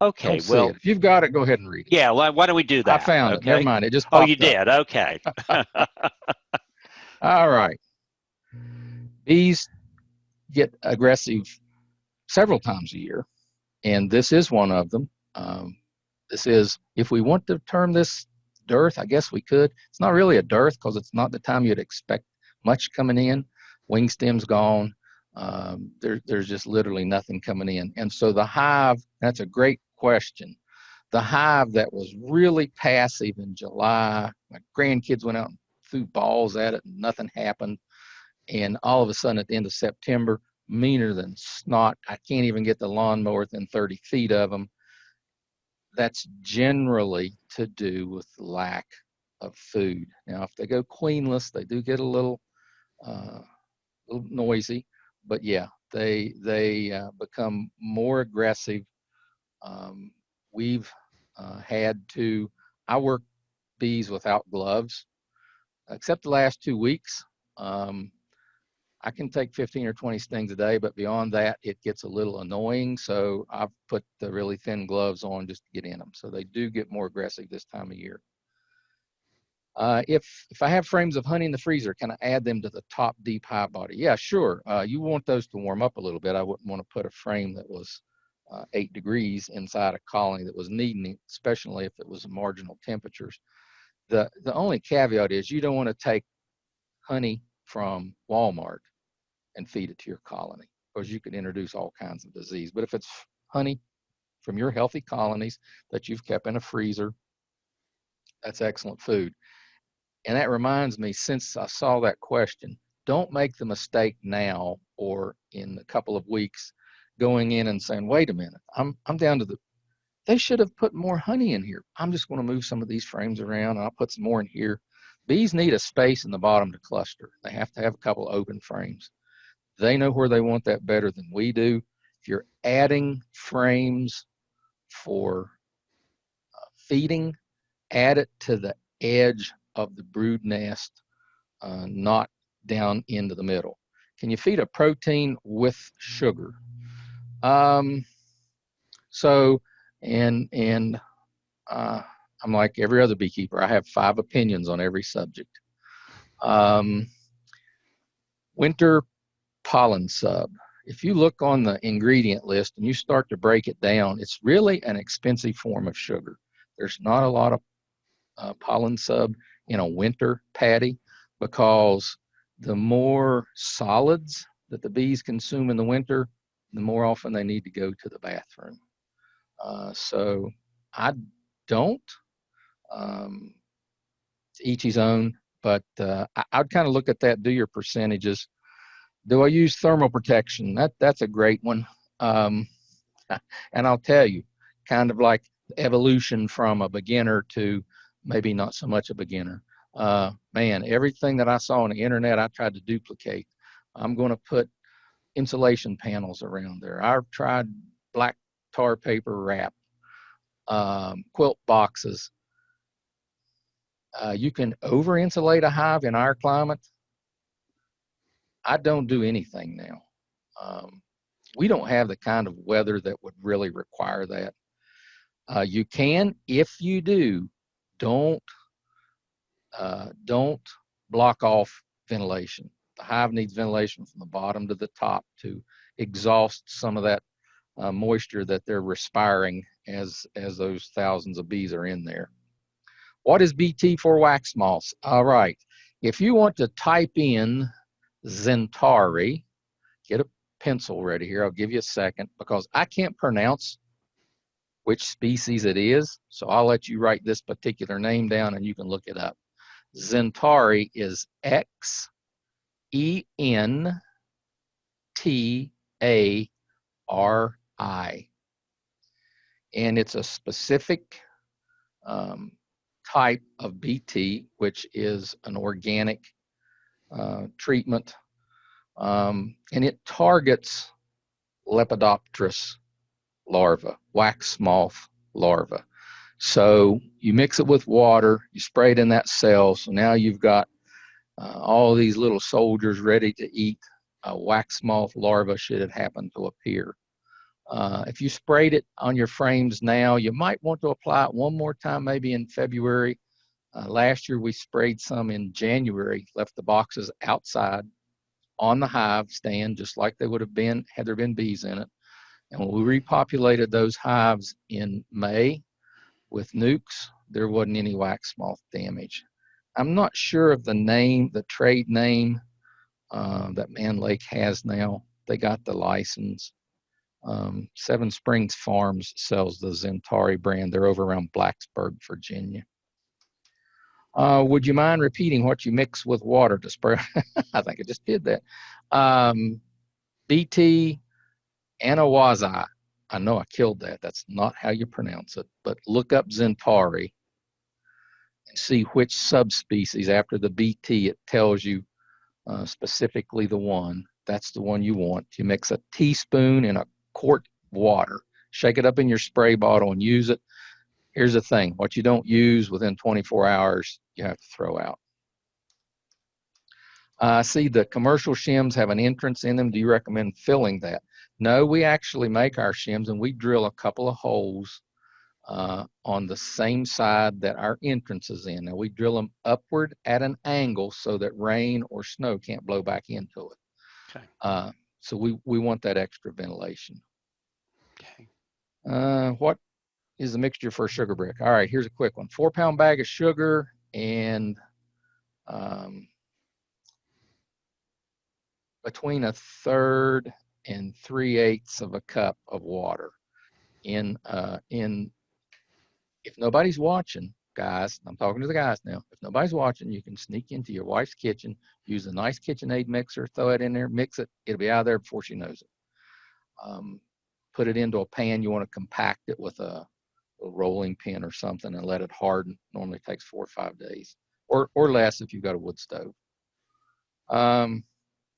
Okay, don't see it. If you've got it, go ahead and read it. Yeah, well, why don't we do that? I found it. Never mind. It just popped up. You did? Okay. All right. Bees get aggressive several times a year, and this is one of them. This is, if we want to term this dearth, I guess we could. It's not really a dearth because it's not the time you'd expect much coming in. Wing stem's gone. There's just literally nothing coming in. And so the hive, that's a great question. The hive that was really passive in July, my grandkids went out and threw balls at it and nothing happened. And all of a sudden at the end of September, meaner than snot. I can't even get the lawnmower within 30 feet of them. That's generally to do with lack of food. Now, if they go queenless, they do get a little noisy, but yeah, they become more aggressive. We've I work bees without gloves, except the last 2 weeks. I can take 15 or 20 stings a day, but beyond that, it gets a little annoying. So I've put the really thin gloves on just to get in them. So they do get more aggressive this time of year. If I have frames of honey in the freezer, can I add them to the top deep hive body? Yeah, sure. You want those to warm up a little bit. I wouldn't want to put a frame that was 8 degrees inside a colony that was needing it, especially if it was marginal temperatures. The only caveat is you don't want to take honey from Walmart and feed it to your colony, because you can introduce all kinds of disease. But if it's honey from your healthy colonies that you've kept in a freezer, that's excellent food. And that reminds me, since I saw that question, don't make the mistake now or in a couple of weeks going in and saying, wait a minute, I'm down to they should have put more honey in here. I'm just going to move some of these frames around and I'll put some more in here. Bees need a space in the bottom to cluster. They have to have a couple of open frames. They know where they want that better than we do. If you're adding frames for feeding, add it to the edge of the brood nest, not down into the middle. Can you feed a protein with sugar? I'm like every other beekeeper. I have 5 opinions on every subject. Winter pollen sub. If you look on the ingredient list and you start to break it down, it's really an expensive form of sugar. There's not a lot of pollen sub in a winter patty, because the more solids that the bees consume in the winter, the more often they need to go to the bathroom. So I don't. Each his own, but I'd kind of look at that, do your percentages. Do I use thermal protection? That's a great one. Um, and I'll tell you, kind of like evolution from a beginner to maybe not so much a beginner. Man, everything that I saw on the internet, I tried to duplicate. I'm going to put insulation panels around there. I've tried black tar paper wrap, quilt boxes. You can over insulate a hive in our climate. I don't do anything now. We don't have the kind of weather that would really require that. You can, if you do, don't block off ventilation. The hive needs ventilation from the bottom to the top to exhaust some of that moisture that they're respiring as those thousands of bees are in there. What is BT for wax moths? All right, if you want to type in Zentari, get a pencil ready here. I'll give you a second because I can't pronounce which species it is, so I'll let you write this particular name down and you can look it up. Zentari is Xentari, and it's a specific type of BT, which is an organic treatment, and it targets Lepidopterus larvae, wax moth larvae. So you mix it with water, you spray it in that cell, so now you've got all these little soldiers ready to eat a wax moth larva should it happen to appear. If you sprayed it on your frames now, you might want to apply it one more time, maybe in February. Last year we sprayed some in January, left the boxes outside on the hive stand, just like they would have been had there been bees in it. And when we repopulated those hives in May with nukes, there wasn't any wax moth damage. I'm not sure of the name, the trade name that Mann Lake has now. They got the license. Seven Springs Farms sells the Zentari brand. They're over around Blacksburg, Virginia. Would you mind repeating what you mix with water to spray? I think I just did that. BT Anawazi. I know I killed that. That's not how you pronounce it. But look up Zentari and see which subspecies after the BT it tells you specifically the one. That's the one you want. You mix a teaspoon in a quart of water. Shake it up in your spray bottle and use it. Here's the thing. What you don't use within 24 hours, you have to throw out. See, the commercial shims have an entrance in them. Do you recommend filling that? No, we actually make our shims and we drill a couple of holes on the same side that our entrance is in. Now we drill them upward at an angle so that rain or snow can't blow back into it. Okay. So we want that extra ventilation. Okay. What is the mixture for a sugar brick? All right, here's a quick one. 4-pound bag of sugar and between 1/3 and 3/8 of a cup of water. If nobody's watching, guys, I'm talking to the guys now. If nobody's watching, you can sneak into your wife's kitchen, use a nice KitchenAid mixer, throw it in there, mix it. It'll be out of there before she knows it. Put it into a pan. You want to compact it with a rolling pin or something and let it harden. Normally takes 4 or 5 days, or less if you've got a wood stove.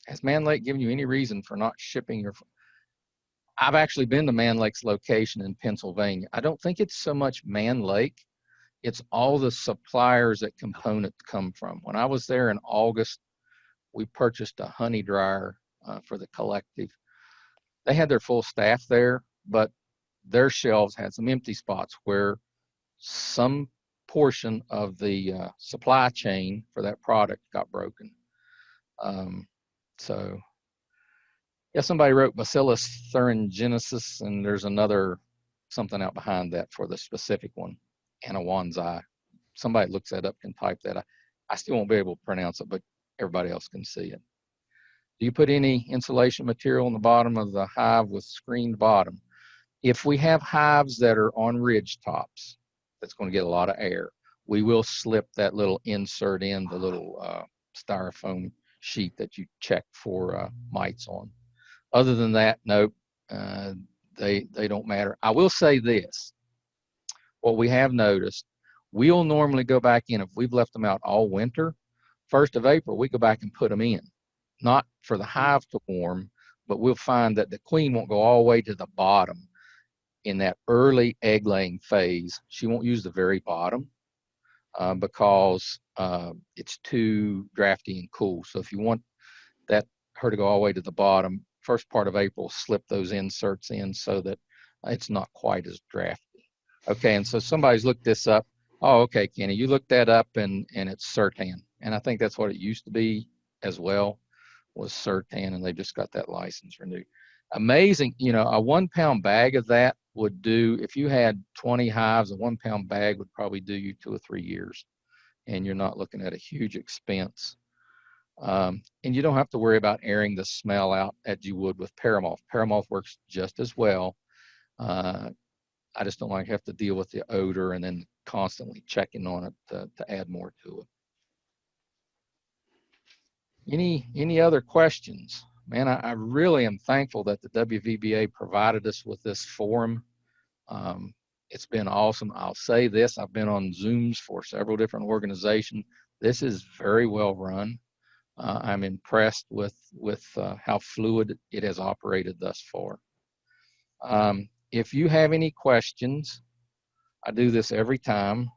Has Mann Lake given you any reason for not shipping your? I've actually been to Mann Lake's location in Pennsylvania. I don't think it's so much Mann Lake. It's all the suppliers that components come from. When I was there in August, we purchased a honey dryer for the collective. They had their full staff there, but their shelves had some empty spots where some portion of the supply chain for that product got broken. So yeah, somebody wrote Bacillus thuringiensis, and there's another something out behind that for the specific one, Anawanzi. Somebody looks that up, can type that. I still won't be able to pronounce it, but everybody else can see it. Do you put any insulation material in the bottom of the hive with screened bottom? If we have hives that are on ridge tops, that's going to get a lot of air, we will slip that little insert in, the little styrofoam sheet that you check for mites on. Other than that, nope. they don't matter. I will say this, what we have noticed, we'll normally go back in if we've left them out all winter. 1st of April, we go back and put them in, not for the hive to warm, but we'll find that the queen won't go all the way to the bottom in that early egg laying phase. She won't use the very bottom because it's too drafty and cool. So if you want her to go all the way to the bottom, 1st part of April, slip those inserts in so that it's not quite as drafty. Okay, and so somebody's looked this up. Oh, okay, Kenny, you looked that up and it's Sertan. And I think that's what it used to be as well, was Sertan, and they just got that license renewed. Amazing, you know, a 1 pound bag of that would do, if you had 20 hives, a 1 pound bag would probably do you 2 or 3 years. And you're not looking at a huge expense. And you don't have to worry about airing the smell out as you would with paramoth. Paramoth works just as well. I just don't like to have to deal with the odor and then constantly checking on it to add more to it. Any other questions? Man, I really am thankful that the WVBA provided us with this forum. It's been awesome. I'll say this, I've been on Zooms for several different organizations. This is very well run. I'm impressed with how fluid it has operated thus far. If you have any questions, I do this every time.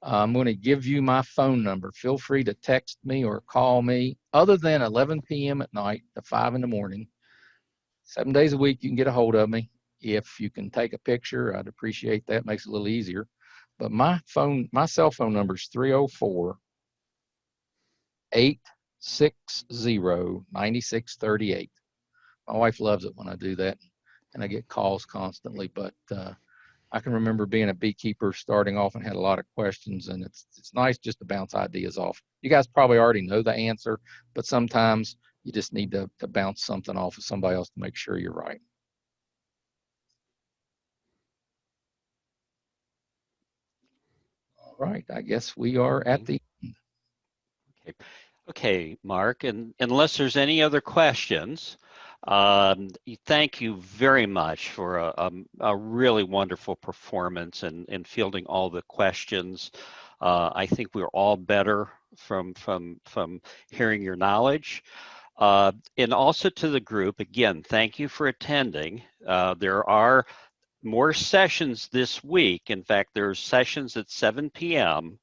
I'm going to give you my phone number. Feel free to text me or call me, other than 11 p.m. at night to 5 in the morning. 7 days a week, you can get a hold of me. If you can take a picture, I'd appreciate that. Makes it a little easier. But my cell phone number is 304-860-9638. My wife loves it when I do that, and I get calls constantly, but I can remember being a beekeeper starting off and had a lot of questions, and it's nice just to bounce ideas off. You guys probably already know the answer, but sometimes you just need to bounce something off of somebody else to make sure you're right. All right, I guess we are at the end. Okay, Mark, and unless there's any other questions, thank you very much for a really wonderful performance and fielding all the questions. I think we're all better from hearing your knowledge. And also to the group, again, thank you for attending. There are more sessions this week. In fact, there's sessions at 7 p.m.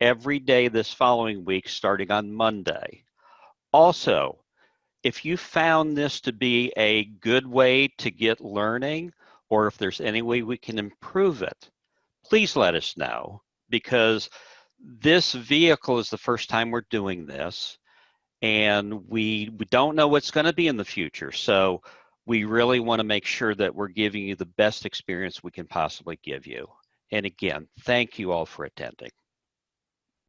every day this following week, starting on Monday. Also, if you found this to be a good way to get learning, or if there's any way we can improve it, please let us know, because this vehicle is the first time we're doing this, and we don't know what's going to be in the future. So we really want to make sure that we're giving you the best experience we can possibly give you. And again, thank you all for attending.